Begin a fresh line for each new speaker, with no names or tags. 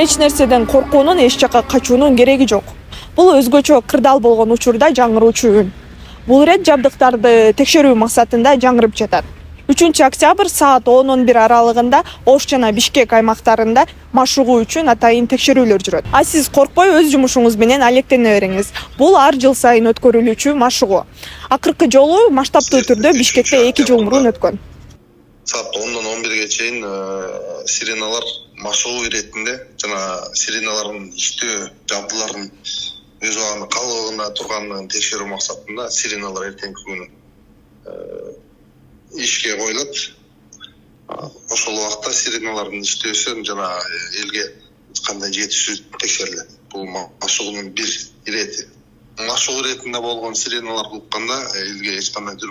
Эч нерседен коркуунун, эч жакка качуунун кереги жок. Бул өзгөчө кырдаал болгон учурда жаңыруучу үн. Бул ирет жабдыктарды текшерүү максатында жаңырып жатат. 3-октябрь саат 10-11 аралыгында Ош жана Бишкек аймактарында машыгуу үчүн атайын текшерүүлөр жүрөт. А сиз коркпой өз жумушуңуз менен алектене бериңиз. Бул ар жыл сайын өткөрүлүүчү машыгуу. Акыркы жолу масштабтуу түрдө Бишкекте 2 жыл мурун өткөн.
Саат 10-дан 11-ге чейин сиреналар машыгуу иретинде жана сиреналардын иштөө жабдыларын өз убагында калыбыгында турганын текшерүү максатында сиреналар эртеңки күнү ишке коюлат. Ошол убакта сиреналардын иштөөсү жана элге кандай жетишүү текшерилет. Бул машыгуунун бир ирети. Машыгуу иретинде болгон сиреналарды укканда элге эч кандай